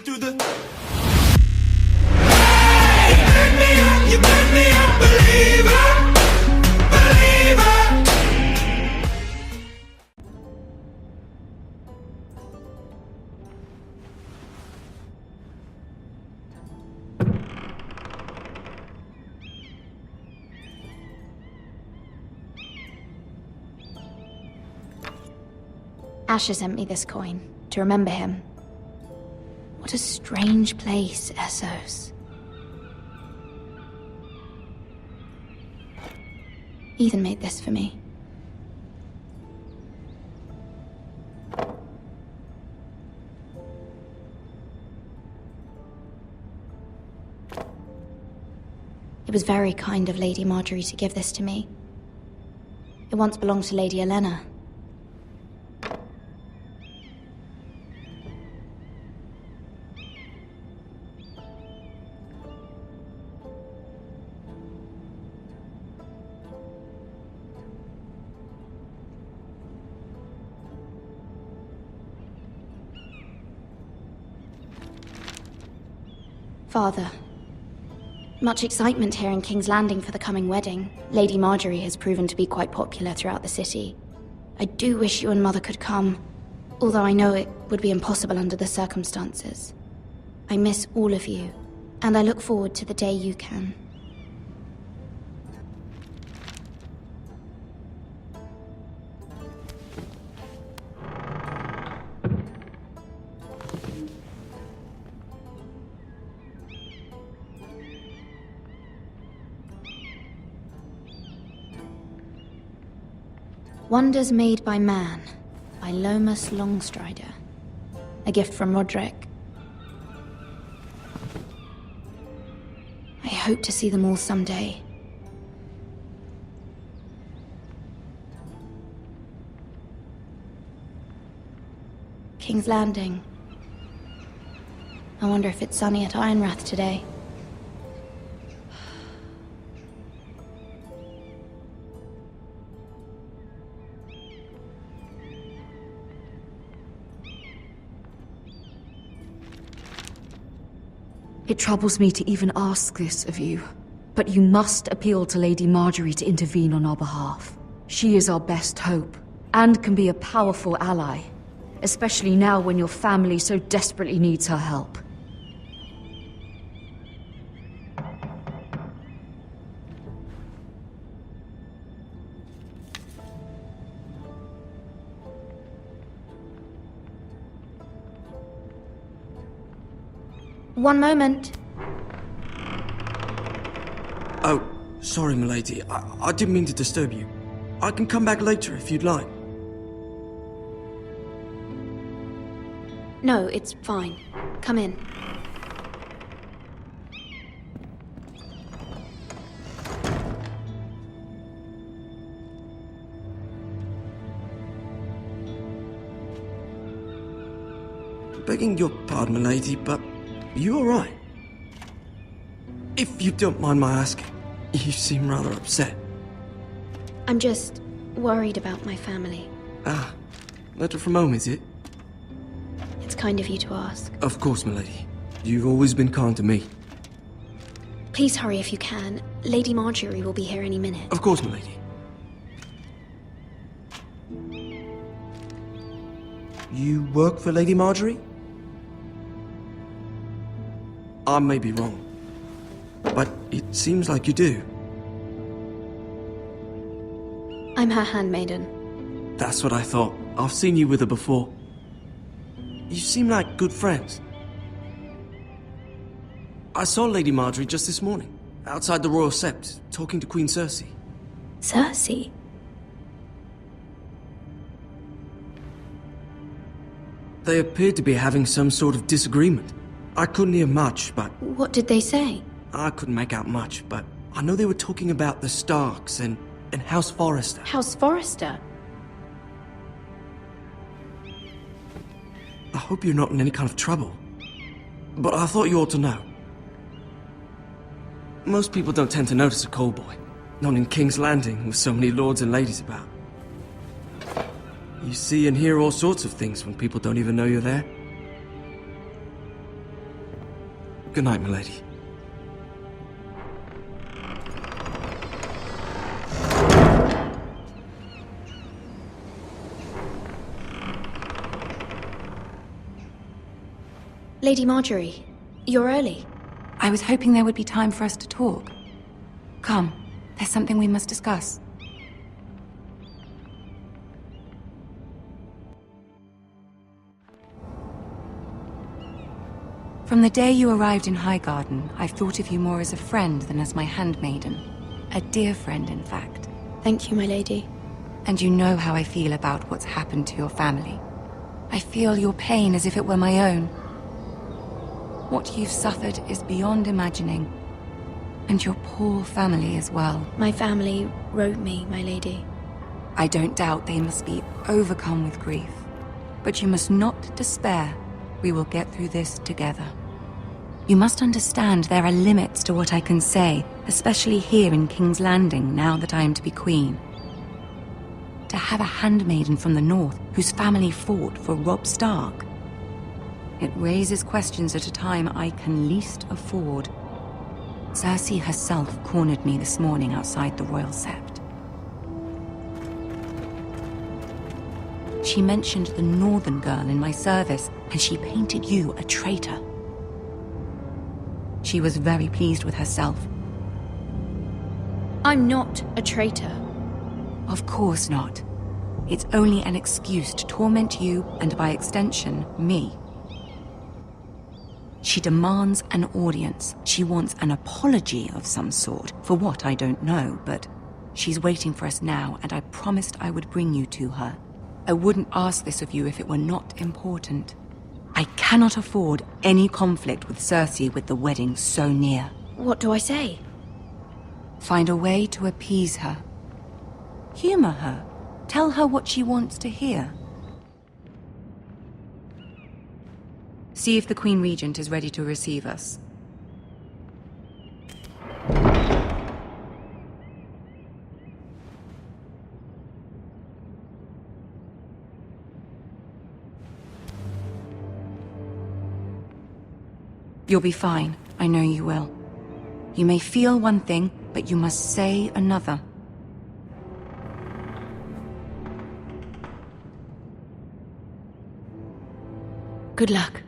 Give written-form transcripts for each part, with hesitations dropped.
through the... Hey, you burn me up, believer, believer. Asher sent me this coin, to remember him. What a strange place, Essos. Ethan made this for me. It was very kind of Lady Marjorie to give this to me. It once belonged to Lady Elena. Father, much excitement here in King's Landing for the coming wedding. Lady Marjorie has proven to be quite popular throughout the city. I do wish you and Mother could come, although I know it would be impossible under the circumstances. I miss all of you, and I look forward to the day you can. Wonders Made by Man, by Lomas Longstrider. A gift from Roderick. I hope to see them all someday. King's Landing. I wonder if it's sunny at Ironrath today. It troubles me to even ask this of you, but you must appeal to Lady Marjorie to intervene on our behalf. She is our best hope, and can be a powerful ally, especially now when your family so desperately needs her help. One moment. Oh, sorry, milady. I didn't mean to disturb you. I can come back later if you'd like. No, it's fine. Come in. Begging your pardon, milady, but you all right? If you don't mind my asking, you seem rather upset. I'm just worried about my family. Ah, letter from home, is it? It's kind of you to ask. Of course, milady. You've always been kind to me. Please hurry if you can. Lady Marjorie will be here any minute. Of course, milady. You work for Lady Marjorie? I may be wrong, but it seems like you do. I'm her handmaiden. That's what I thought. I've seen you with her before. You seem like good friends. I saw Lady Marjorie just this morning, outside the Royal Sept, talking to Queen Cersei. Cersei? They appeared to be having some sort of disagreement. I couldn't hear much, but... What did they say? I couldn't make out much, but I know they were talking about the Starks and House Forrester. House Forrester? I hope you're not in any kind of trouble. But I thought you ought to know. Most people don't tend to notice a call boy. Not in King's Landing, with so many lords and ladies about. You see and hear all sorts of things when people don't even know you're there. Good night, milady. Lady Marjorie, you're early. I was hoping there would be time for us to talk. Come, there's something we must discuss. From the day you arrived in Highgarden, I've thought of you more as a friend than as my handmaiden. A dear friend, in fact. Thank you, my lady. And you know how I feel about what's happened to your family. I feel your pain as if it were my own. What you've suffered is beyond imagining. And your poor family as well. My family wrote me, my lady. I don't doubt they must be overcome with grief. But you must not despair. We will get through this together. You must understand there are limits to what I can say, especially here in King's Landing, now that I am to be queen. To have a handmaiden from the north whose family fought for Robb Stark. It raises questions at a time I can least afford. Cersei herself cornered me this morning outside the Royal Sept. She mentioned the northern girl in my service, and she painted you a traitor. She was very pleased with herself. I'm not a traitor. Of course not. It's only an excuse to torment you, and by extension, me. She demands an audience. She wants an apology of some sort, for what I don't know, but she's waiting for us now, and I promised I would bring you to her. I wouldn't ask this of you if it were not important. I cannot afford any conflict with Cersei with the wedding so near. What do I say? Find a way to appease her. Humor her. Tell her what she wants to hear. See if the Queen Regent is ready to receive us. You'll be fine. I know you will. You may feel one thing, but you must say another. Good luck.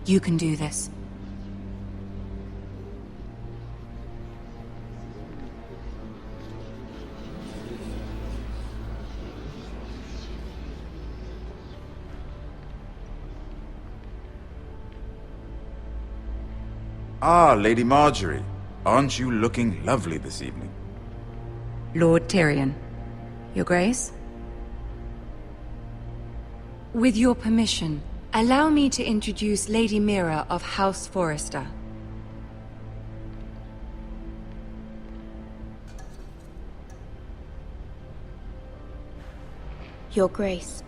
You can do this. Ah, Lady Marjorie. Aren't you looking lovely this evening? Lord Tyrion. Your Grace? With your permission, allow me to introduce Lady Mira of House Forrester. Your Grace.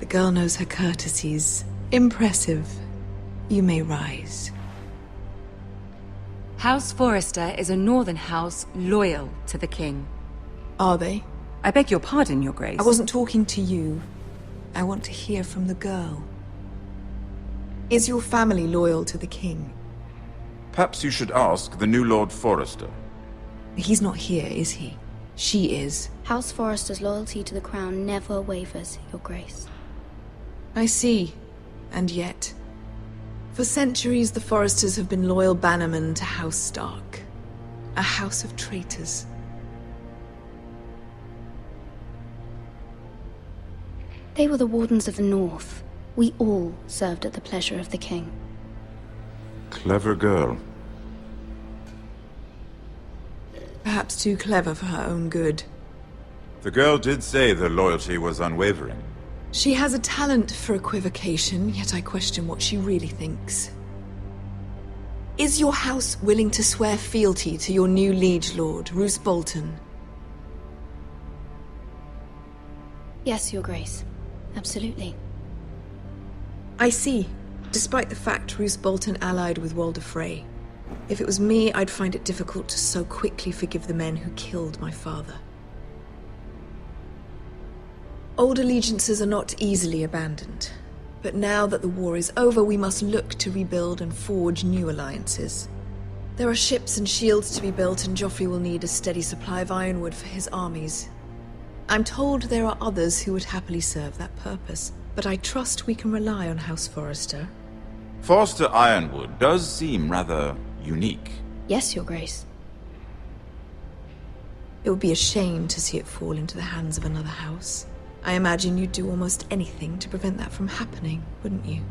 The girl knows her courtesies. Impressive. You may rise. House Forrester is a northern house loyal to the king. Are they? I beg your pardon, Your Grace. I wasn't talking to you. I want to hear from the girl. Is your family loyal to the king? Perhaps you should ask the new Lord Forrester. He's not here, is he? She is. House Forrester's loyalty to the crown never wavers, Your Grace. I see. And yet, for centuries the Forresters have been loyal bannermen to House Stark. A house of traitors. They were the Wardens of the North. We all served at the pleasure of the king. Clever girl. Perhaps too clever for her own good. The girl did say their loyalty was unwavering. She has a talent for equivocation, yet I question what she really thinks. Is your house willing to swear fealty to your new liege lord, Roose Bolton? Yes, Your Grace. Absolutely. I see. Despite the fact Roose Bolton allied with Walder Frey. If it was me, I'd find it difficult to so quickly forgive the men who killed my father. Old allegiances are not easily abandoned. But now that the war is over, we must look to rebuild and forge new alliances. There are ships and shields to be built, and Joffrey will need a steady supply of ironwood for his armies. I'm told there are others who would happily serve that purpose, but I trust we can rely on House Forrester. Forster Ironwood does seem rather unique. Yes, Your Grace. It would be a shame to see it fall into the hands of another house. I imagine you'd do almost anything to prevent that from happening, wouldn't you?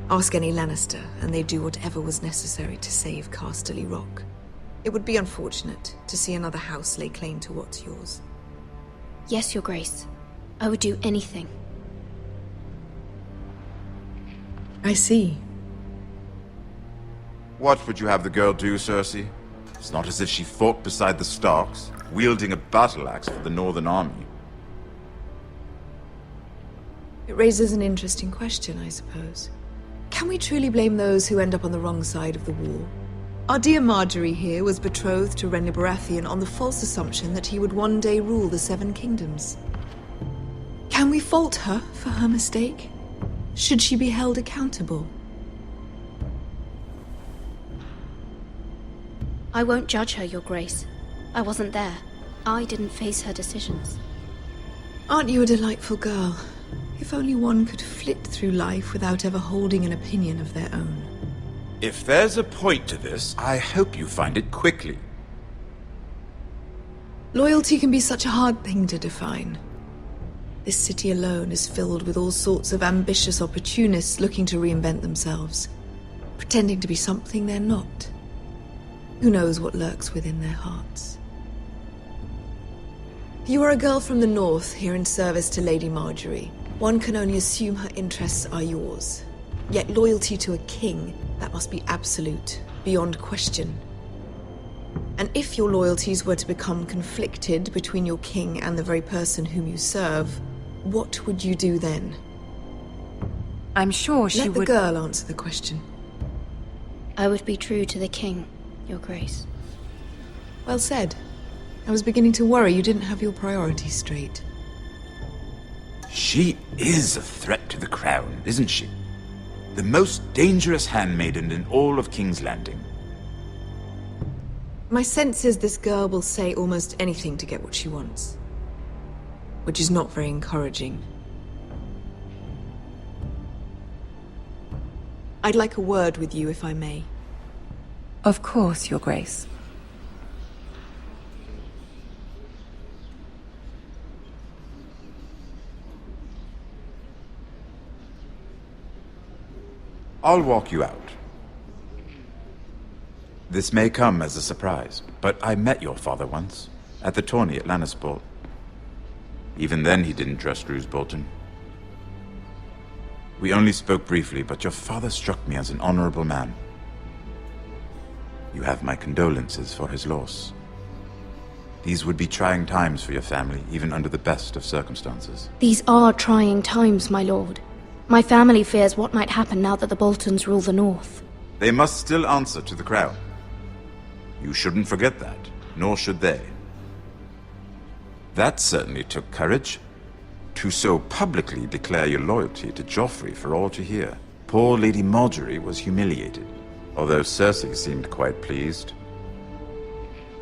Ask any Lannister, and they'd do whatever was necessary to save Casterly Rock. It would be unfortunate to see another house lay claim to what's yours. Yes, Your Grace. I would do anything. I see. What would you have the girl do, Cersei? It's not as if she fought beside the Starks, wielding a battle axe for the Northern Army. It raises an interesting question, I suppose. Can we truly blame those who end up on the wrong side of the war? Our dear Marjorie here was betrothed to Renly Baratheon on the false assumption that he would one day rule the Seven Kingdoms. Can we fault her for her mistake? Should she be held accountable? I won't judge her, Your Grace. I wasn't there. I didn't face her decisions. Aren't you a delightful girl? If only one could flit through life without ever holding an opinion of their own. If there's a point to this, I hope you find it quickly. Loyalty can be such a hard thing to define. This city alone is filled with all sorts of ambitious opportunists looking to reinvent themselves, pretending to be something they're not. Who knows what lurks within their hearts? You are a girl from the north, here in service to Lady Marjorie. One can only assume her interests are yours. Yet loyalty to a king, that must be absolute, beyond question. And if your loyalties were to become conflicted between your king and the very person whom you serve, what would you do then? I'm sure she would... Let the girl answer the question. I would be true to the king, Your Grace. Well said. I was beginning to worry you didn't have your priorities straight. She is a threat to the crown, isn't she? The most dangerous handmaiden in all of King's Landing. My sense is this girl will say almost anything to get what she wants. Which is not very encouraging. I'd like a word with you, if I may. Of course, Your Grace. I'll walk you out. This may come as a surprise, but I met your father once, at the tourney at Lannisport. Even then he didn't trust Roose Bolton. We only spoke briefly, but your father struck me as an honorable man. You have my condolences for his loss. These would be trying times for your family, even under the best of circumstances. These are trying times, my lord. My family fears what might happen now that the Boltons rule the North. They must still answer to the crown. You shouldn't forget that, nor should they. That certainly took courage. To so publicly declare your loyalty to Joffrey for all to hear. Poor Lady Marjorie was humiliated, although Cersei seemed quite pleased.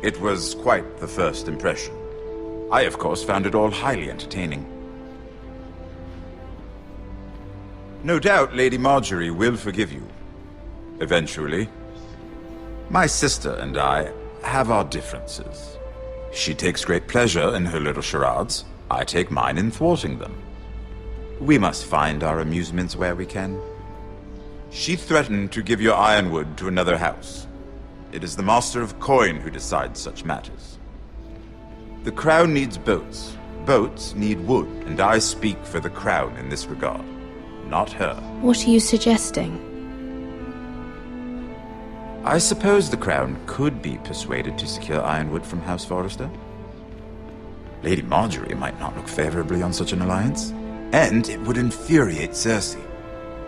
It was quite the first impression. I, of course, found it all highly entertaining. No doubt Lady Marjorie will forgive you. Eventually. My sister and I have our differences. She takes great pleasure in her little charades. I take mine in thwarting them. We must find our amusements where we can. She threatened to give your ironwood to another house. It is the Master of Coin who decides such matters. The crown needs boats. Boats need wood, and I speak for the crown in this regard. Not her. What are you suggesting? I suppose the crown could be persuaded to secure ironwood from House Forrester. Lady Marjorie might not look favorably on such an alliance, and it would infuriate Cersei.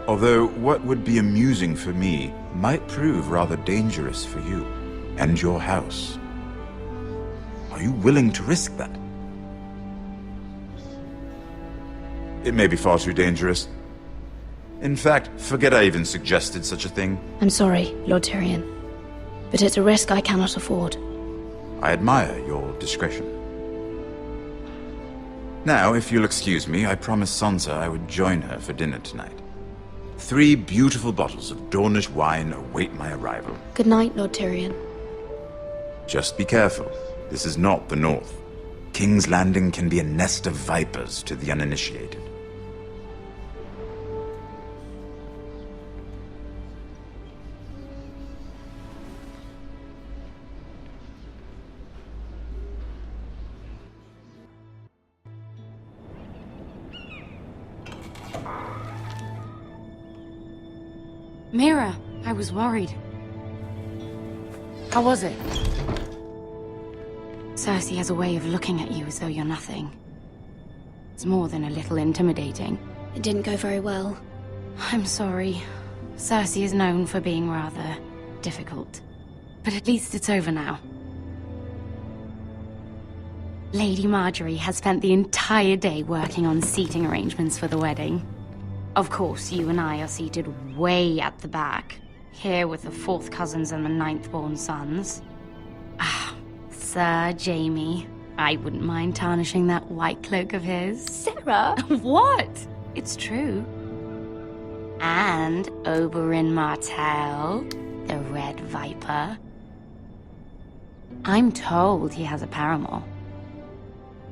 Although what would be amusing for me might prove rather dangerous for you and your house. Are you willing to risk that? It may be far too dangerous. In fact, forget I even suggested such a thing. I'm sorry, Lord Tyrion, but it's a risk I cannot afford. I admire your discretion. Now, if you'll excuse me, I promised Sansa I would join her for dinner tonight. 3 beautiful bottles of Dornish wine await my arrival. Good night, Lord Tyrion. Just be careful. This is not the North. King's Landing can be a nest of vipers to the uninitiated. Mira, I was worried. How was it? Cersei has a way of looking at you as though you're nothing. It's more than a little intimidating. It didn't go very well. I'm sorry. Cersei is known for being rather difficult. But at least it's over now. Lady Marjorie has spent the entire day working on seating arrangements for the wedding. Of course, you and I are seated way at the back, here with the 4th cousins and the 9th-born sons. Ah, Sir Jaime. I wouldn't mind tarnishing that white cloak of his. Sarah! What? It's true. And Oberyn Martell, the Red Viper. I'm told he has a paramour,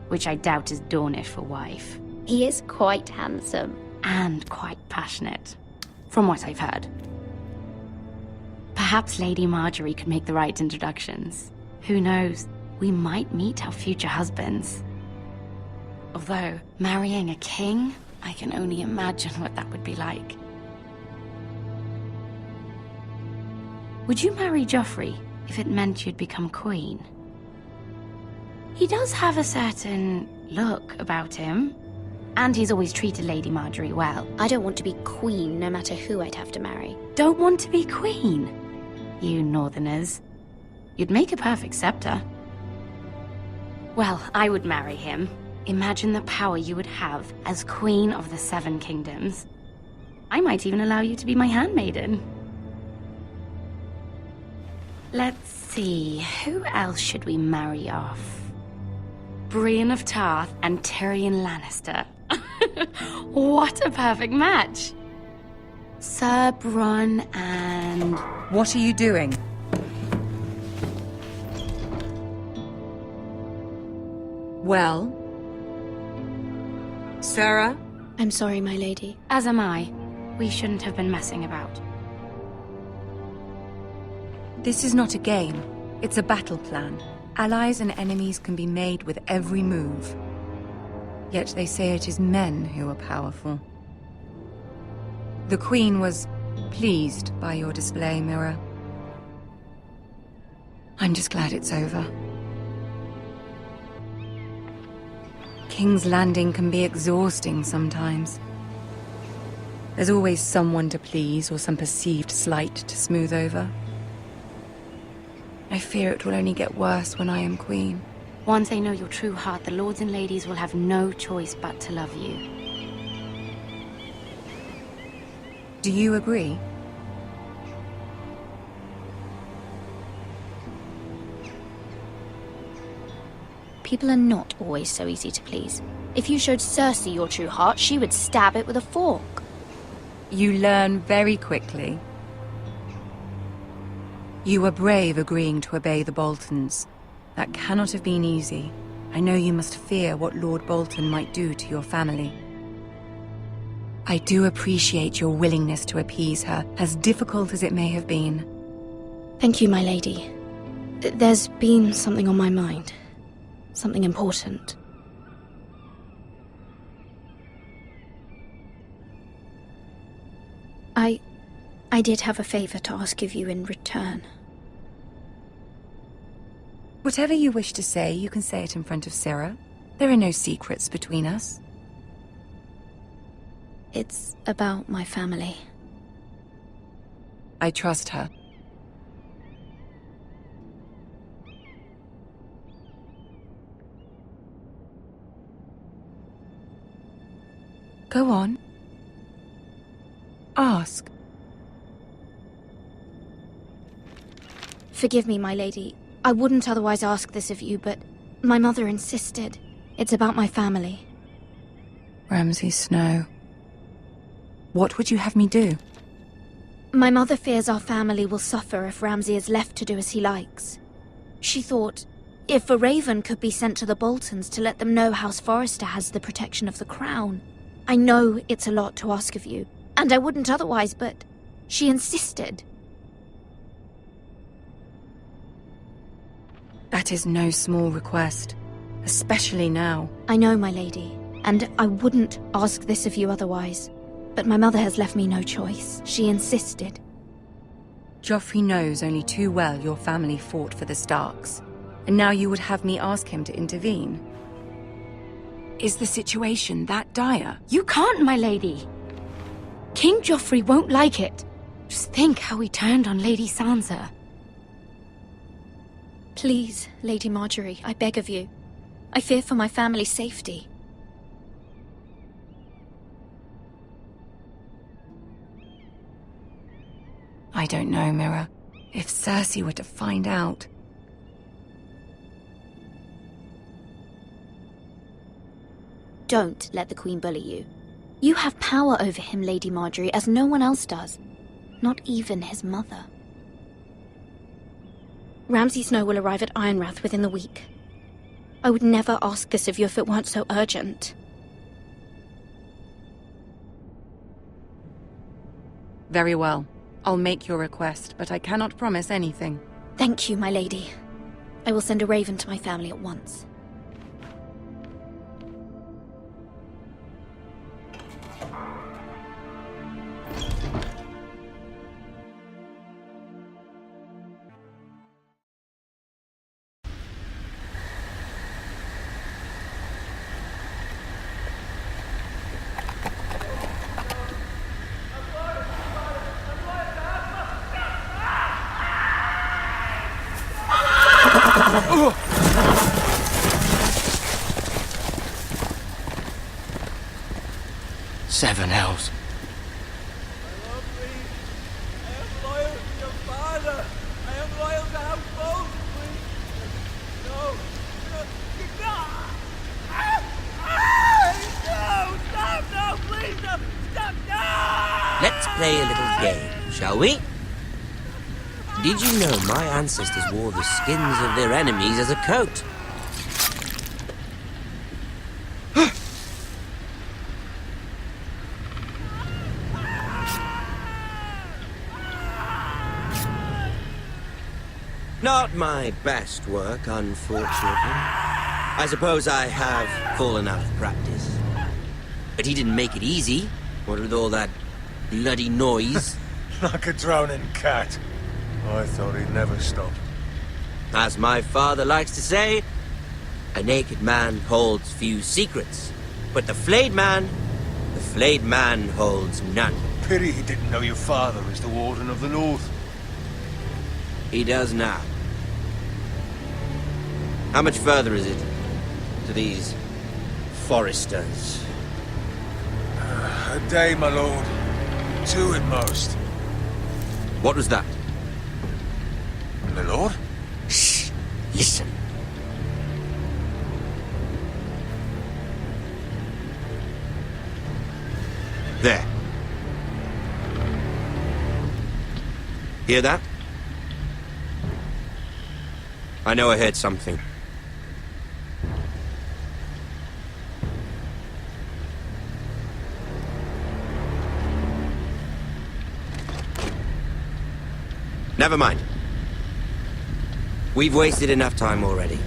which I doubt is Dornish for wife. He is quite handsome. And quite passionate, from what I've heard. Perhaps Lady Marjorie could make the right introductions. Who knows? We might meet our future husbands. Although, marrying a king, I can only imagine what that would be like. Would you marry Joffrey if it meant you'd become queen? He does have a certain look about him. And he's always treated Lady Marjorie well. I don't want to be queen, no matter who I'd have to marry. Don't want to be queen? You northerners. You'd make a perfect scepter. Well, I would marry him. Imagine the power you would have as Queen of the 7 Kingdoms. I might even allow you to be my handmaiden. Let's see, who else should we marry off? Brienne of Tarth and Tyrion Lannister. What a perfect match! Sir Bronn and... What are you doing? Well? Sarah? I'm sorry, my lady. As am I. We shouldn't have been messing about. This is not a game. It's a battle plan. Allies and enemies can be made with every move. Yet they say it is men who are powerful. The Queen was pleased by your display, Mira. I'm just glad it's over. King's Landing can be exhausting sometimes. There's always someone to please or some perceived slight to smooth over. I fear it will only get worse when I am queen. Once they know your true heart, the lords and ladies will have no choice but to love you. Do you agree? People are not always so easy to please. If you showed Cersei your true heart, she would stab it with a fork. You learn very quickly. You were brave agreeing to obey the Boltons. That cannot have been easy. I know you must fear what Lord Bolton might do to your family. I do appreciate your willingness to appease her, as difficult as it may have been. Thank you, my lady. There's been something on my mind. Something important. I did have a favor to ask of you in return. Whatever you wish to say, you can say it in front of Sarah. There are no secrets between us. It's about my family. I trust her. Go on. Ask. Forgive me, my lady. I wouldn't otherwise ask this of you, but my mother insisted. It's about my family. Ramsay Snow. What would you have me do? My mother fears our family will suffer if Ramsay is left to do as he likes. She thought, if a raven could be sent to the Boltons to let them know House Forrester has the protection of the crown. I know it's a lot to ask of you, and I wouldn't otherwise, but she insisted. That is no small request, especially now. I know, my lady, and I wouldn't ask this of you otherwise. But my mother has left me no choice. She insisted. Joffrey knows only too well your family fought for the Starks, and now you would have me ask him to intervene. Is the situation that dire? You can't, my lady. King Joffrey won't like it. Just think how he turned on Lady Sansa. Please, Lady Marjorie, I beg of you. I fear for my family's safety. I don't know, Mira. If Cersei were to find out... Don't let the Queen bully you. You have power over him, Lady Marjorie, as no one else does. Not even his mother. Ramsay Snow will arrive at Ironrath within the week. I would never ask this of you if it weren't so urgent. Very well. I'll make your request, but I cannot promise anything. Thank you, my lady. I will send a raven to my family at once. Seven hells. Let's play a little game, shall we? Did you know my ancestors wore the skins of their enemies as a coat? Not my best work, unfortunately. I suppose I have fallen out of practice. But he didn't make it easy, what with all that bloody noise. Like a droning cat. I thought he'd never stop. As my father likes to say, a naked man holds few secrets. But the flayed man holds none. Pity he didn't know your father is the Warden of the North. He does now. How much further is it to these Forresters? A day, my lord. 2 at most. What was that? My lord? Shh! Listen. There. Hear that? I know I heard something. Never mind. We've wasted enough time already.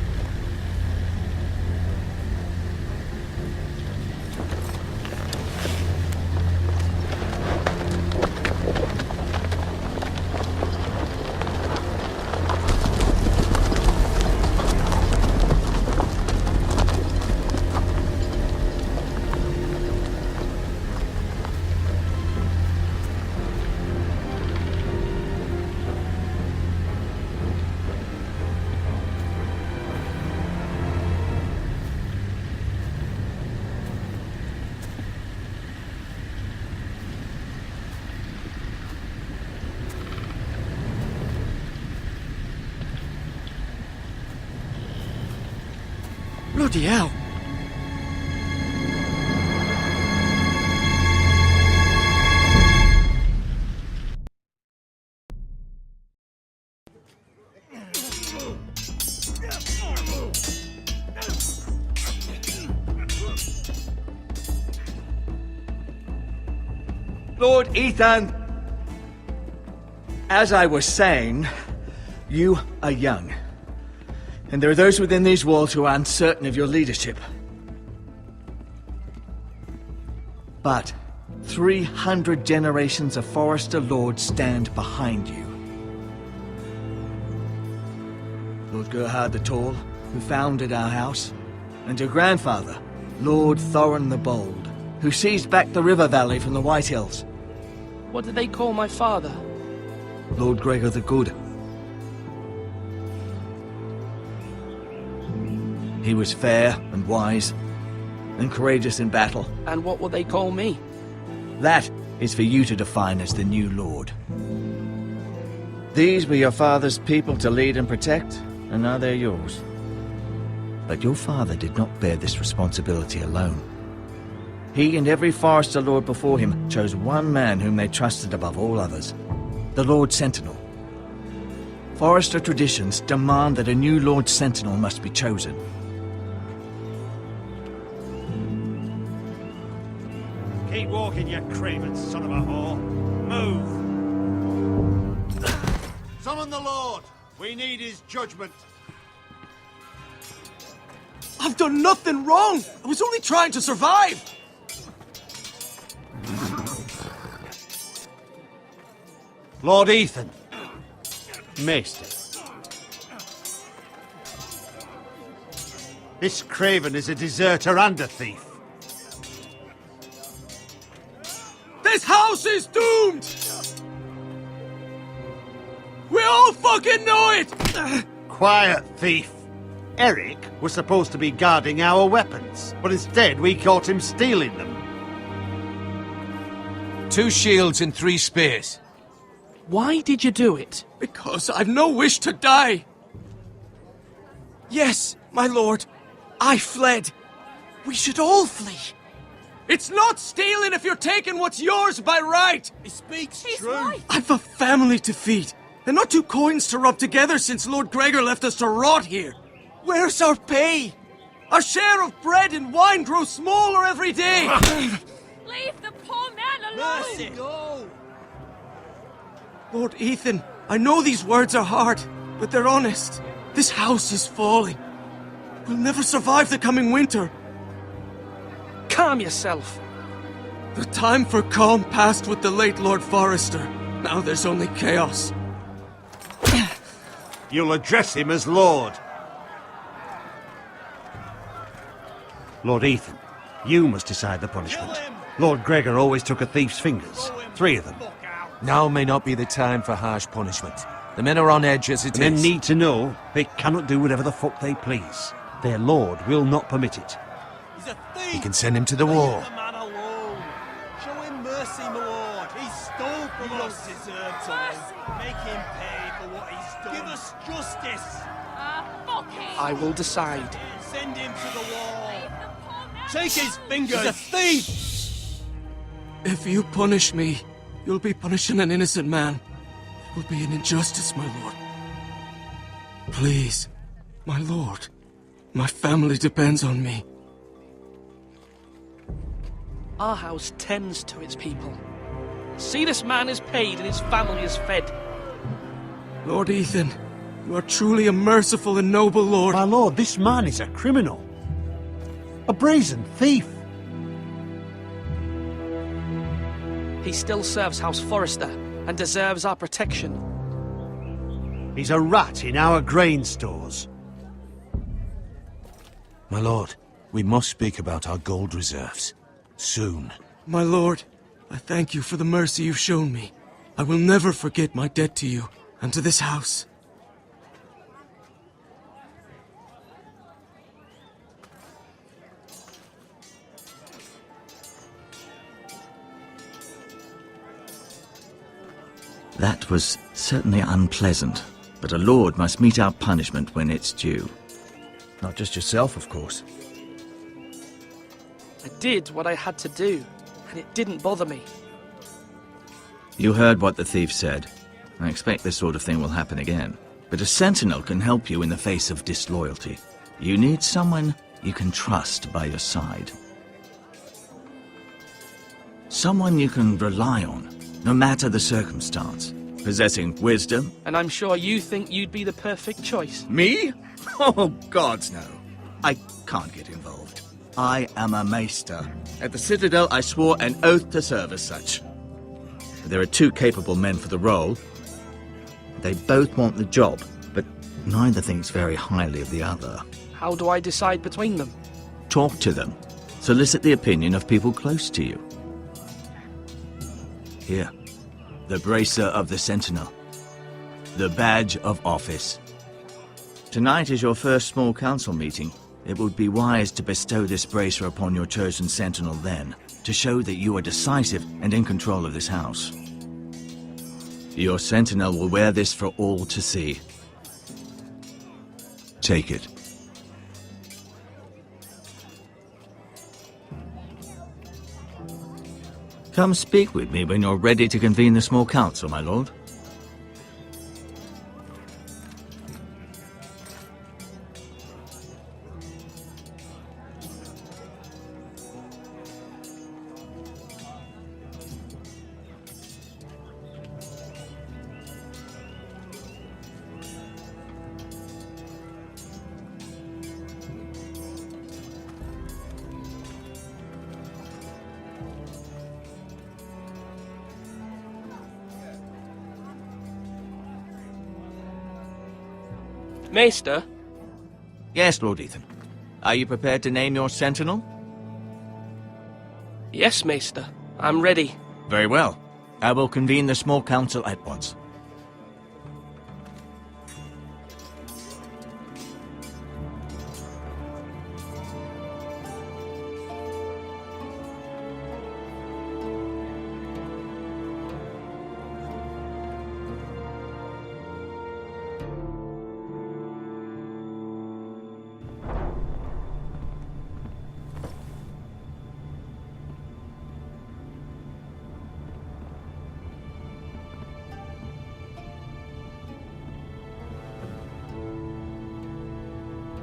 Bloody hell. Lord Ethan! As I was saying, you are young. And there are those within these walls who are uncertain of your leadership. But 300 generations of Forester Lords stand behind you. Lord Gerhard the Tall, who founded our house, and your grandfather, Lord Thorin the Bold, who seized back the river valley from the White Hills. What did they call my father? Lord Gregor the Good. He was fair and wise, and courageous in battle. And what will they call me? That is for you to define as the new Lord. These were your father's people to lead and protect, and now they're yours. But your father did not bear this responsibility alone. He and every Forester Lord before him chose one man whom they trusted above all others, the Lord Sentinel. Forester traditions demand that a new Lord Sentinel must be chosen. Keep walking, you craven son of a whore. Move! Summon the Lord! We need his judgment. I've done nothing wrong! I was only trying to survive! Lord Ethan. Maester. This craven is a deserter and a thief. This house is doomed! We all fucking know it! Quiet, thief. Eric was supposed to be guarding our weapons, but instead we caught him stealing them. 2 shields and 3 spears. Why did you do it? Because I've no wish to die. Yes, my lord. I fled. We should all flee. It's not stealing if you're taking what's yours by right. He speaks true. Right. I've a family to feed. And not 2 coins to rub together since Lord Gregor left us to rot here. Where's our pay? Our share of bread and wine grows smaller every day. Leave the poor man alone! Mercy. No. Lord Ethan, I know these words are hard, but they're honest. This house is falling. We'll never survive the coming winter. Calm yourself. The time for calm passed with the late Lord Forester. Now there's only chaos. You'll address him as Lord. Lord Ethan, you must decide the punishment. Lord Gregor always took a thief's fingers. 3 of them. Now may not be the time for harsh punishment. The men are on edge as it is. Men need to know they cannot do whatever the fuck they please. Their lord will not permit it. He's a thief! He can send him to the war. Leave the man alone. Show him mercy, my lord. He stole from us. He don't deserve to. Make him pay for what he's done. Give us justice! Fuck him! I will decide. Send him to the wall. Take his fingers! He's a thief! If you punish me, you'll be punishing an innocent man. It will be an injustice, my lord. Please, my lord. My family depends on me. Our house tends to its people. See, this man is paid and his family is fed. Lord Ethan, you are truly a merciful and noble lord. My lord, this man is a criminal. A brazen thief. He still serves House Forester and deserves our protection. He's a rat in our grain stores. My lord, we must speak about our gold reserves. Soon. My lord, I thank you for the mercy you've shown me. I will never forget my debt to you and to this house. That was certainly unpleasant, but a lord must mete out punishment when it's due. Not just yourself, of course. I did what I had to do, and it didn't bother me. You heard what the thief said. I expect this sort of thing will happen again. But a sentinel can help you in the face of disloyalty. You need someone you can trust by your side. Someone you can rely on, no matter the circumstance. Possessing wisdom. And I'm sure you think you'd be the perfect choice. Me? Oh, gods no. I can't get involved. I am a maester. At the Citadel, I swore an oath to serve as such. There are two capable men for the role. They both want the job, but neither thinks very highly of the other. How do I decide between them? Talk to them. Solicit the opinion of people close to you. Here, the bracer of the Sentinel. The badge of office. Tonight is your first small council meeting. It would be wise to bestow this bracer upon your chosen Sentinel then, to show that you are decisive and in control of this house. Your Sentinel will wear this for all to see. Take it. Come speak with me when you're ready to convene the small council, my lord. Maester? Yes, Lord Ethan. Are you prepared to name your sentinel? Yes, Maester. I'm ready. Very well. I will convene the small council at once.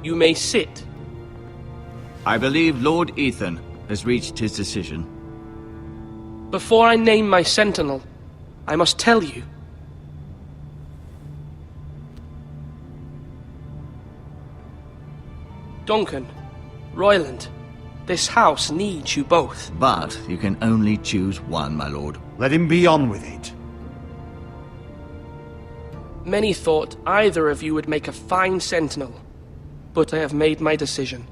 You may sit. I believe Lord Ethan has reached his decision. Before I name my sentinel, I must tell you. Duncan, Royland, this house needs you both. But you can only choose one, my lord. Let him be on with it. Many thought either of you would make a fine sentinel, but I have made my decision.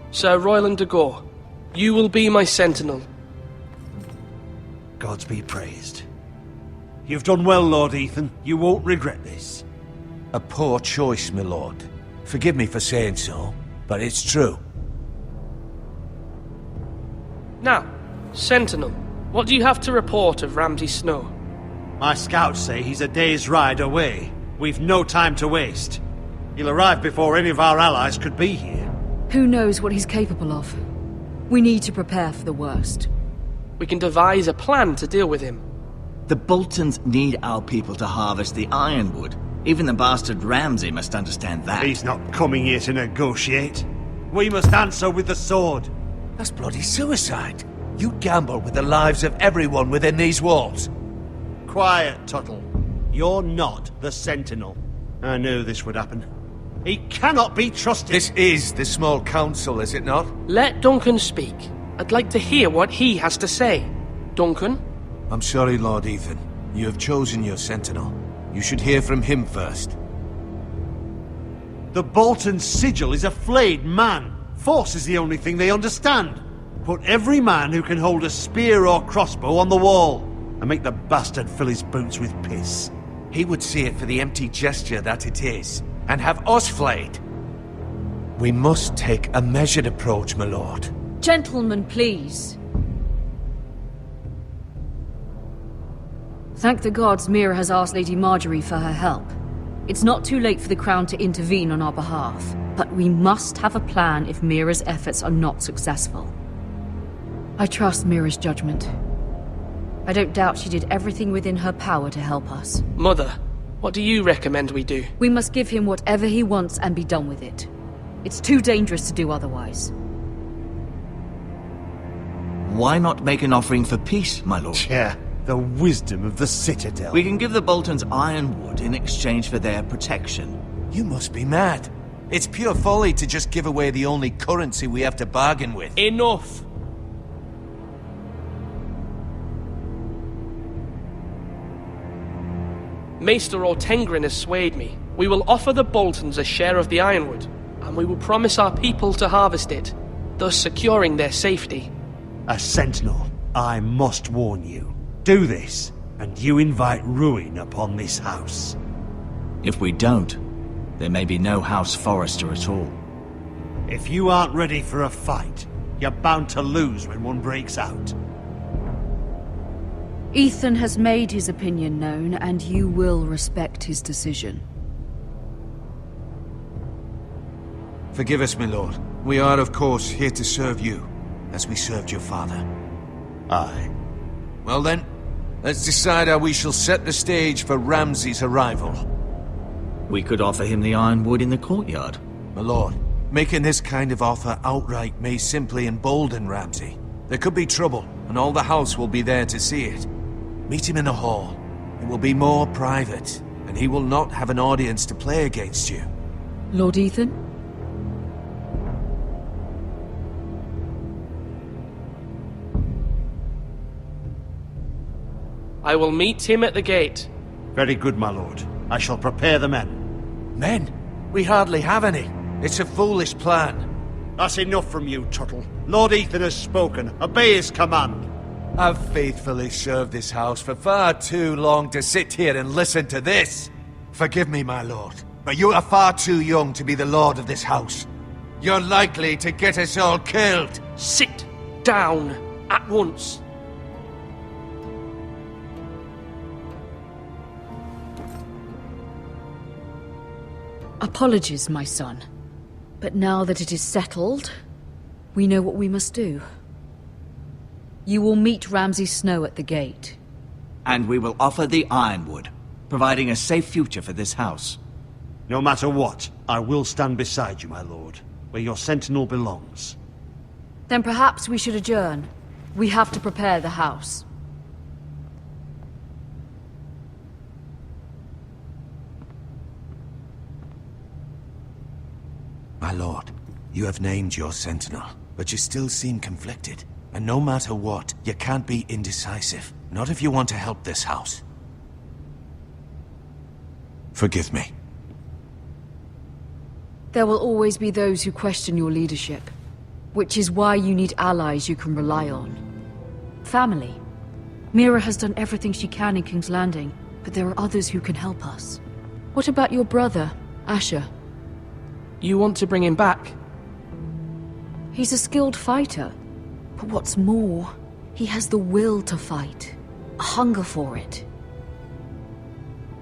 Sir Royland de Gore, you will be my sentinel. Gods be praised. You've done well, Lord Ethan. You won't regret this. A poor choice, my lord. Forgive me for saying so, but it's true. Now, Sentinel, what do you have to report of Ramsay Snow? My scouts say he's a day's ride away. We've no time to waste. He'll arrive before any of our allies could be here. Who knows what he's capable of? We need to prepare for the worst. We can devise a plan to deal with him. The Boltons need our people to harvest the ironwood. Even the bastard Ramsay must understand that. He's not coming here to negotiate. We must answer with the sword. That's bloody suicide. You gamble with the lives of everyone within these walls. Quiet, Tuttle. You're not the Sentinel. I knew this would happen. He cannot be trusted. This is the small council, is it not? Let Duncan speak. I'd like to hear what he has to say. Duncan? I'm sorry, Lord Ethan. You have chosen your sentinel. You should hear from him first. The Bolton sigil is a flayed man. Force is the only thing they understand. Put every man who can hold a spear or crossbow on the wall, and make the bastard fill his boots with piss. He would see it for the empty gesture that it is, and have us flayed. We must take a measured approach, my lord. Gentlemen, please. Thank the gods Mira has asked Lady Marjorie for her help. It's not too late for the Crown to intervene on our behalf, but we must have a plan if Mira's efforts are not successful. I trust Mira's judgment. I don't doubt she did everything within her power to help us. Mother, what do you recommend we do? We must give him whatever he wants and be done with it. It's too dangerous to do otherwise. Why not make an offering for peace, my lord? Yeah, the wisdom of the Citadel. We can give the Boltons ironwood in exchange for their protection. You must be mad. It's pure folly to just give away the only currency we have to bargain with. Enough! Maester Ortengrin has swayed me. We will offer the Boltons a share of the ironwood, and we will promise our people to harvest it, thus securing their safety. A sentinel, I must warn you. Do this, and you invite ruin upon this house. If we don't, there may be no House Forrester at all. If you aren't ready for a fight, you're bound to lose when one breaks out. Ethan has made his opinion known, and you will respect his decision. Forgive us, my lord. We are, of course, here to serve you, as we served your father. Aye. Well then, let's decide how we shall set the stage for Ramsay's arrival. We could offer him the ironwood in the courtyard. My lord, making this kind of offer outright may simply embolden Ramsay. There could be trouble, and all the house will be there to see it. Meet him in a hall. It will be more private, and he will not have an audience to play against you. Lord Ethan? I will meet him at the gate. Very good, my lord. I shall prepare the men. Men? We hardly have any. It's a foolish plan. That's enough from you, Tuttle. Lord Ethan has spoken. Obey his command. I've faithfully served this house for far too long to sit here and listen to this. Forgive me, my lord, but you are far too young to be the lord of this house. You're likely to get us all killed. Sit down at once. Apologies, my son. But now that it is settled, we know what we must do. You will meet Ramsay Snow at the gate. And we will offer the ironwood, providing a safe future for this house. No matter what, I will stand beside you, my lord, where your sentinel belongs. Then perhaps we should adjourn. We have to prepare the house. My lord, you have named your sentinel, but you still seem conflicted. And no matter what, you can't be indecisive. Not if you want to help this house. Forgive me. There will always be those who question your leadership, which is why you need allies you can rely on. Family. Mira has done everything she can in King's Landing, but there are others who can help us. What about your brother, Asher? You want to bring him back? He's a skilled fighter. But what's more, he has the will to fight, a hunger for it.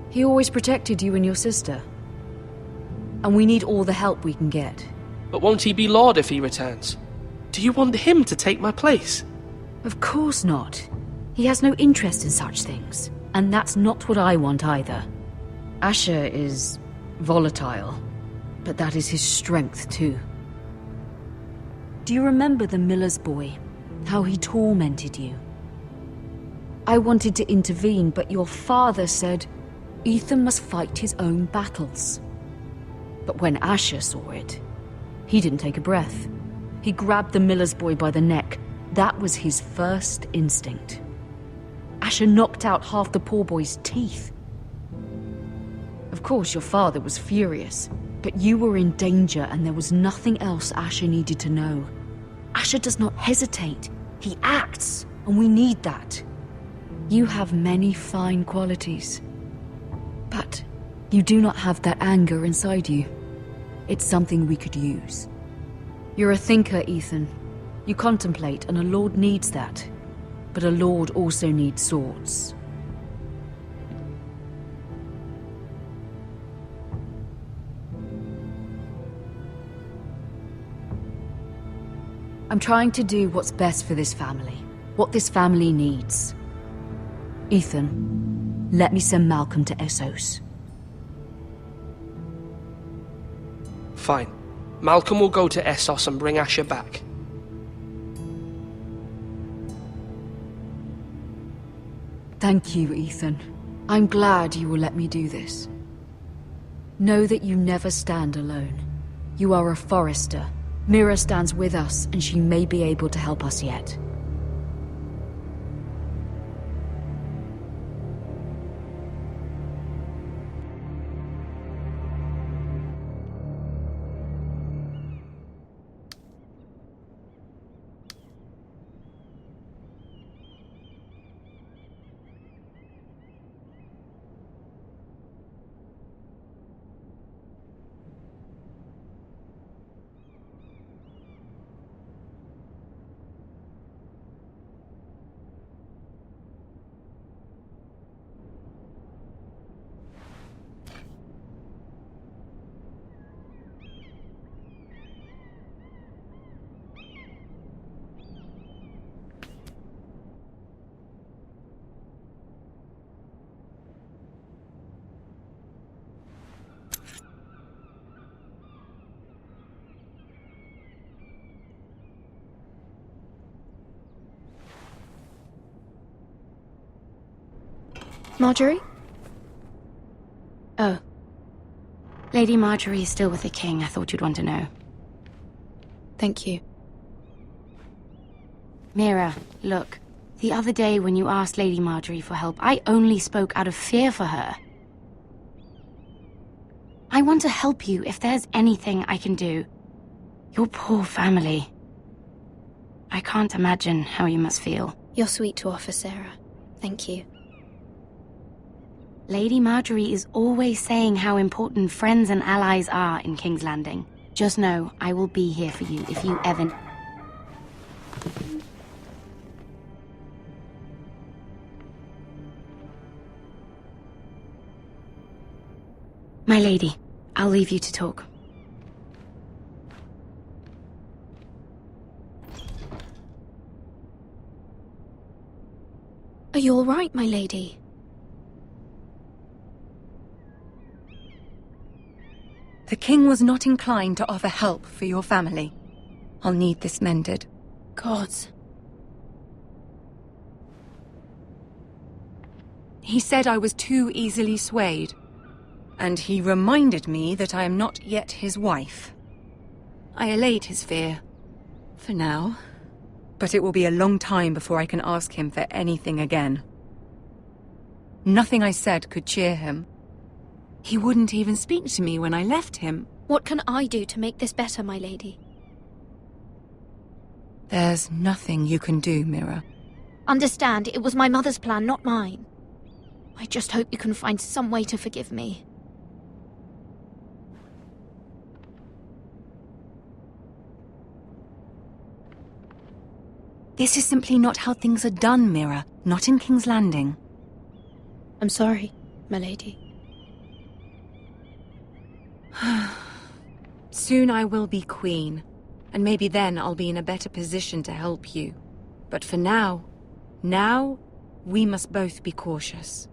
He always protected you and your sister. And we need all the help we can get. But won't he be Lord if he returns? Do you want him to take my place? Of course not. He has no interest in such things. And that's not what I want either. Asher is volatile, but that is his strength too. Do you remember the miller's boy? How he tormented you? I wanted to intervene, but your father said Ethan must fight his own battles. But when Asher saw it, he didn't take a breath. He grabbed the miller's boy by the neck. That was his first instinct. Asher knocked out half the poor boy's teeth. Of course, your father was furious, but you were in danger and there was nothing else Asher needed to know. Asher does not hesitate. He acts, and we need that. You have many fine qualities, but you do not have that anger inside you. It's something we could use. You're a thinker, Ethan. You contemplate, and a lord needs that. But a lord also needs swords. I'm trying to do what's best for this family. What this family needs. Ethan, let me send Malcolm to Essos. Fine. Malcolm will go to Essos and bring Asher back. Thank you, Ethan. I'm glad you will let me do this. Know that you never stand alone. You are a Forrester. Mira stands with us, and she may be able to help us yet. Marjorie? Oh. Lady Marjorie is still with the king. I thought you'd want to know. Thank you. Mira, look. The other day when you asked Lady Marjorie for help, I only spoke out of fear for her. I want to help you if there's anything I can do. Your poor family. I can't imagine how you must feel. You're sweet to offer, Sarah. Thank you. Lady Marjorie is always saying how important friends and allies are in King's Landing. Just know, I will be here for you if you ever... My lady, I'll leave you to talk. Are you all right, my lady? The king was not inclined to offer help for your family. I'll need this mended. Gods. He said I was too easily swayed. And he reminded me that I am not yet his wife. I allayed his fear. For now. But it will be a long time before I can ask him for anything again. Nothing I said could cheer him. He wouldn't even speak to me when I left him. What can I do to make this better, my lady? There's nothing you can do, Mira. Understand, it was my mother's plan, not mine. I just hope you can find some way to forgive me. This is simply not how things are done, Mira. Not in King's Landing. I'm sorry, my lady. Soon I will be queen, and maybe then I'll be in a better position to help you. But for now, we must both be cautious.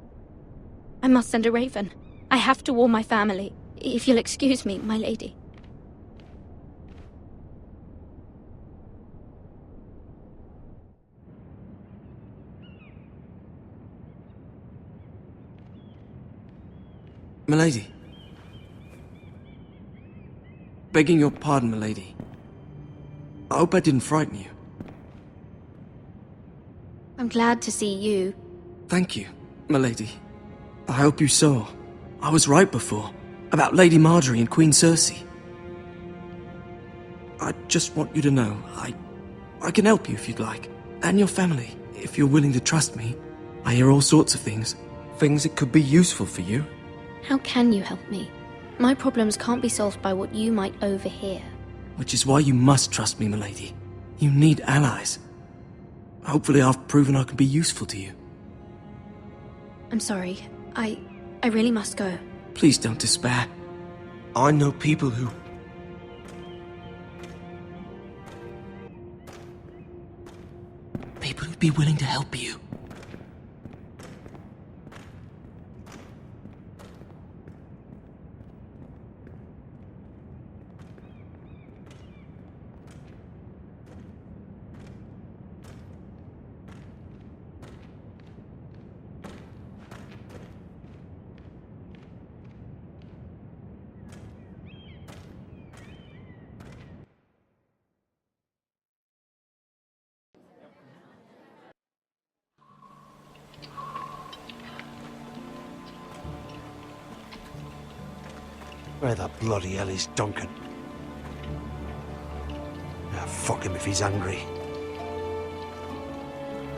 I must send a raven. I have to warn my family. If you'll excuse me, my lady. Milady. Begging your pardon, milady. I hope I didn't frighten you. I'm glad to see you. Thank you, milady. I hope you saw. I was right before. About Lady Marjorie and Queen Cersei. I just want you to know, I can help you if you'd like. And your family, if you're willing to trust me. I hear all sorts of things. Things that could be useful for you. How can you help me? My problems can't be solved by what you might overhear. Which is why you must trust me, milady. You need allies. Hopefully I've proven I can be useful to you. I'm sorry. I really must go. Please don't despair. I know people who... be willing to help you. Where the bloody hell is Duncan? Ah, fuck him if he's angry.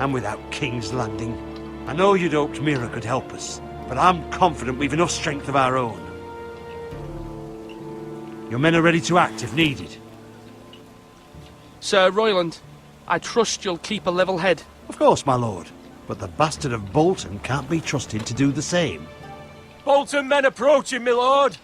And without King's Landing. I know you'd hoped Mira could help us, but I'm confident we've enough strength of our own. Your men are ready to act if needed. Sir Royland, I trust you'll keep a level head. Of course, my lord. But the bastard of Bolton can't be trusted to do the same. Bolton men approaching, my lord!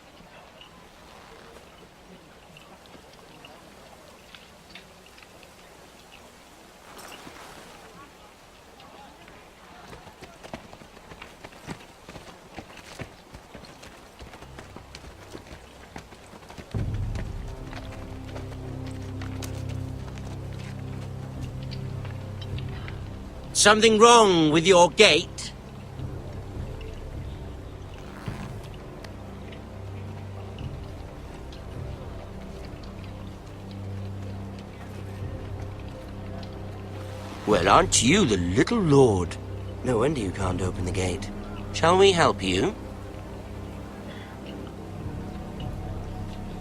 Something wrong with your gate? Well, aren't you the little lord? No wonder you can't open the gate. Shall we help you?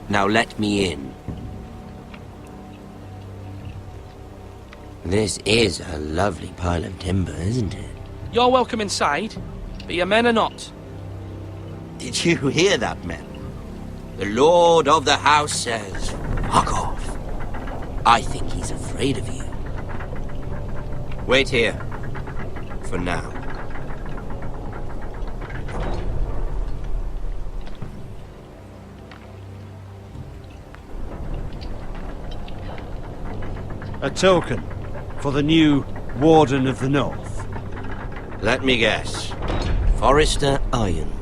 Now let me in. This is a lovely pile of timber, isn't it? You're welcome inside, but your men are not. Did you hear that, men? The lord of the house says, fuck off. I think he's afraid of you. Wait here. For now. A token for the new Warden of the North. Let me guess. Forrester Ironwood.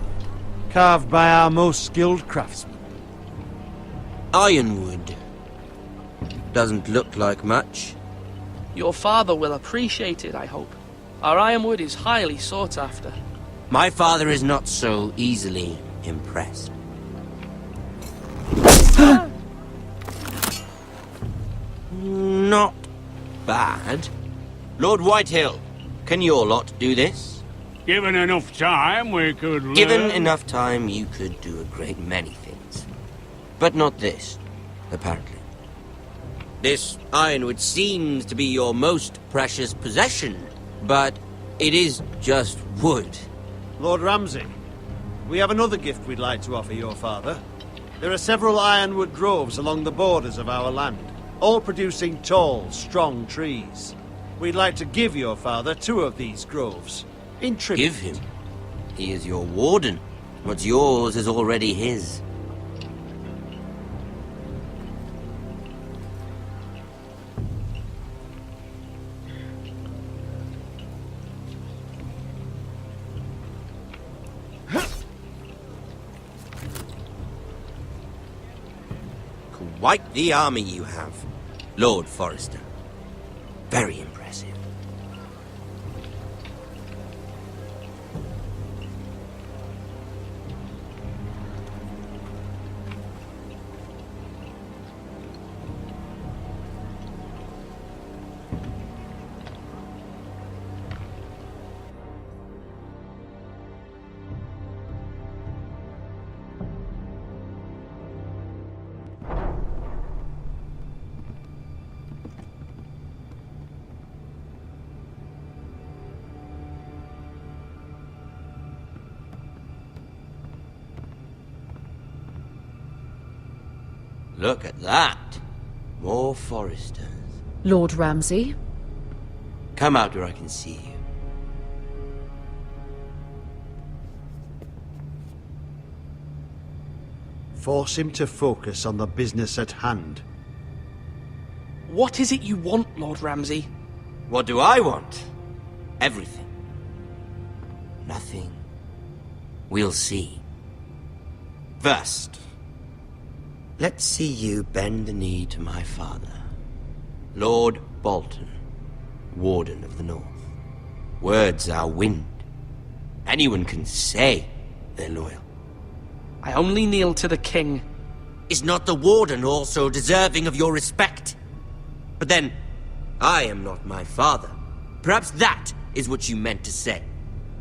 Carved by our most skilled craftsmen. Ironwood. Doesn't look like much. Your father will appreciate it, I hope. Our ironwood is highly sought after. My father is not so easily impressed. Not bad. Lord Whitehill, can your lot do this? Given enough time, we could learn. Given enough time, you could do a great many things. But not this, apparently. This ironwood seems to be your most precious possession, but it is just wood. Lord Ramsay, we have another gift we'd like to offer your father. There are several ironwood groves along the borders of our land, all producing tall, strong trees. We'd like to give your father 2 of these groves, in tribute. Give him? He is your warden. What's yours is already his. Quite the army you have, Lord Forrester. Very impressive. Look at that. More Forresters. Lord Ramsay? Come out where I can see you. Force him to focus on the business at hand. What is it you want, Lord Ramsay? What do I want? Everything. Nothing. We'll see. First, let's see you bend the knee to my father, Lord Bolton, Warden of the North. Words are wind. Anyone can say they're loyal. I only kneel to the king. Is not the Warden also deserving of your respect? But then, I am not my father. Perhaps that is what you meant to say.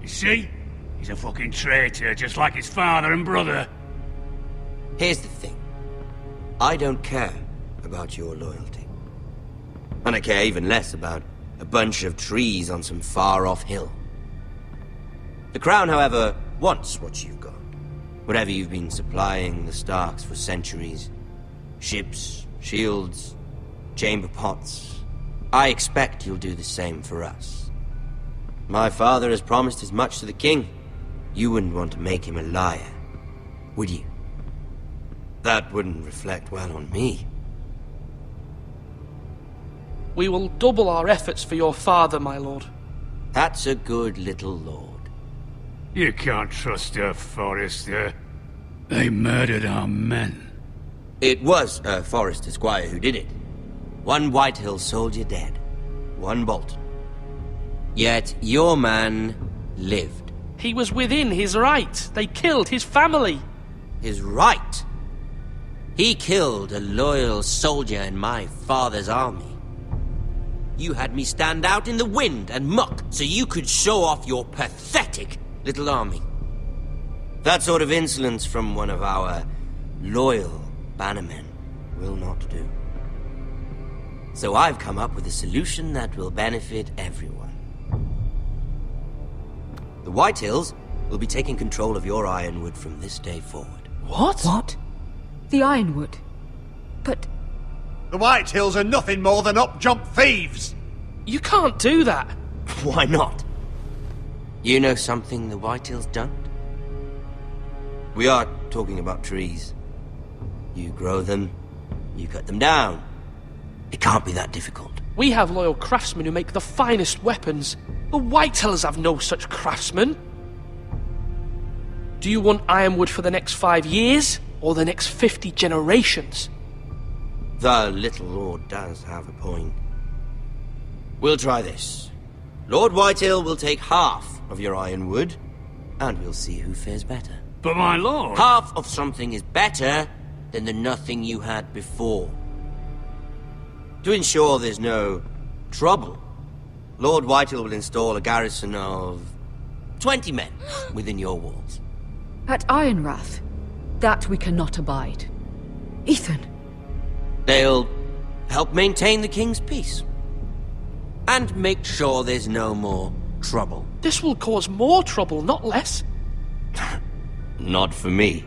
You see? He's a fucking traitor, just like his father and brother. Here's the thing. I don't care about your loyalty. And I care even less about a bunch of trees on some far-off hill. The Crown, however, wants what you've got. Whatever you've been supplying the Starks for centuries. Ships, shields, chamber pots. I expect you'll do the same for us. My father has promised as much to the king. You wouldn't want to make him a liar, would you? That wouldn't reflect well on me. We will double our efforts for your father, my lord. That's a good little lord. You can't trust her, Forrester. They murdered our men. It was a Forrester squire who did it. One Whitehill soldier dead. One Bolton. Yet your man lived. He was within his right. They killed his family. His right? He killed a loyal soldier in my father's army. You had me stand out in the wind and muck so you could show off your pathetic little army. That sort of insolence from one of our loyal bannermen will not do. So I've come up with a solution that will benefit everyone. The Whitehills will be taking control of your Ironwood from this day forward. What? What? The Ironwood? But... The Whitehills are nothing more than up-jump thieves! You can't do that! Why not? You know something the Whitehills don't? We are talking about trees. You grow them, you cut them down. It can't be that difficult. We have loyal craftsmen who make the finest weapons. The Whitehills have no such craftsmen. Do you want Ironwood for the next 5 years, or the next 50 generations? The little lord does have a point. We'll try this. Lord Whitehill will take half of your Ironwood, and we'll see who fares better. But my lord... Half of something is better than the nothing you had before. To ensure there's no trouble, Lord Whitehill will install a garrison of 20 men within your walls. At Ironrath? That we cannot abide. Ethan! They'll help maintain the king's peace. And make sure there's no more trouble. This will cause more trouble, not less. Not for me.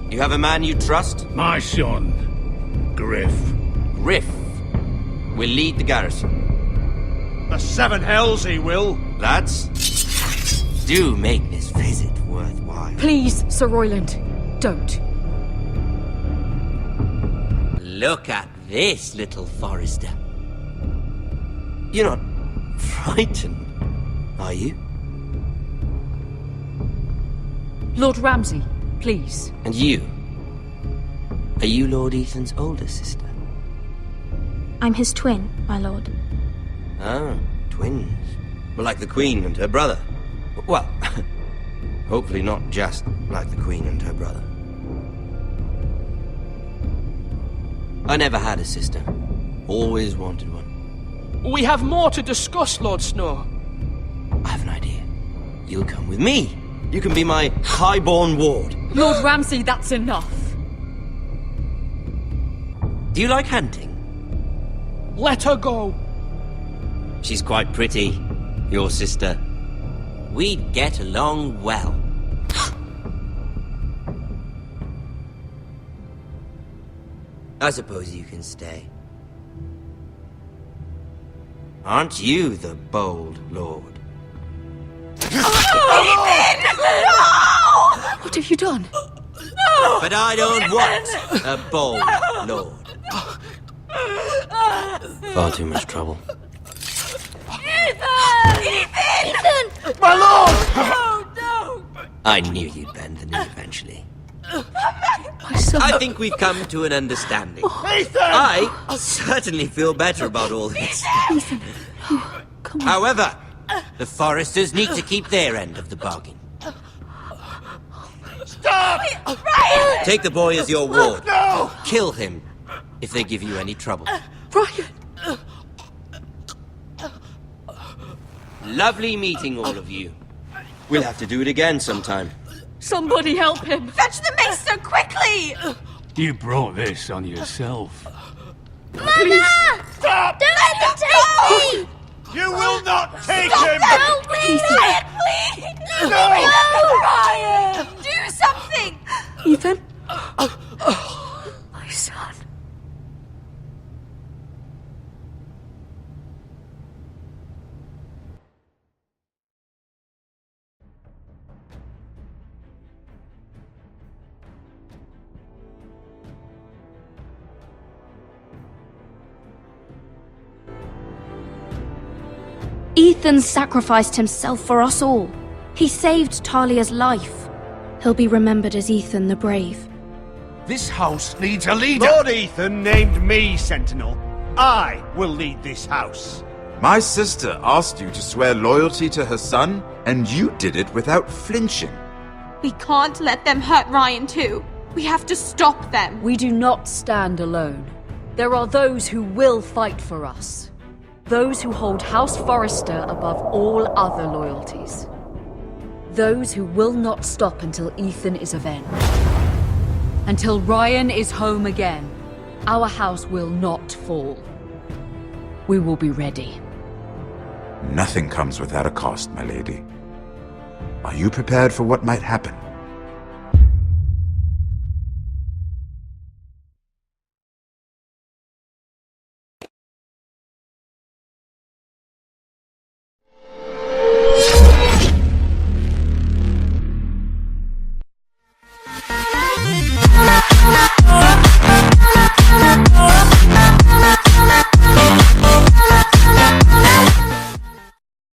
You have a man you trust? My son, Griff. Griff will lead the garrison. The Seven Hells he will. Lads, do make this visit worthwhile. Please, Sir Royland, don't. Look at this, little Forrester. You're not frightened, are you? Lord Ramsay, please. And you? Are you Lord Ethan's older sister? I'm his twin, my lord. Ah, twins. Well, like the Queen and her brother. Well, hopefully not just like the Queen and her brother. I never had a sister. Always wanted one. We have more to discuss, Lord Snow. I have an idea. You'll come with me. You can be my highborn ward. Lord Ramsay, that's enough. Do you like hunting? Let her go. She's quite pretty, your sister. We'd get along well. I suppose you can stay. Aren't you the bold lord? What have you done? But I don't want a bold lord. Far too much trouble. Ethan! My lord! No! I knew you'd bend the knee eventually. My son. I think we've come to an understanding. Ethan! I certainly feel better about all this. However, the Foresters need to keep their end of the bargain. Stop! Ryan! Take the boy as your ward. No! Kill him if they give you any trouble. Ryan! Lovely meeting all of you. We'll have to do it again sometime. Somebody help him! Fetch the mace so quickly! You brought this on yourself. Mother! Stop! Don't let them take me! You will not take Stop him! Help me! Ryan, please! No! Ryan! Do something! Ethan? My son. Ethan sacrificed himself for us all. He saved Talia's life. He'll be remembered as Ethan the Brave. This house needs a leader! Lord Ethan named me Sentinel. I will lead this house. My sister asked you to swear loyalty to her son, and you did it without flinching. We can't let them hurt Ryan too. We have to stop them. We do not stand alone. There are those who will fight for us. Those who hold House Forrester above all other loyalties. Those who will not stop until Ethan is avenged. Until Ryan is home again, our house will not fall. We will be ready. Nothing comes without a cost, my lady. Are you prepared for what might happen?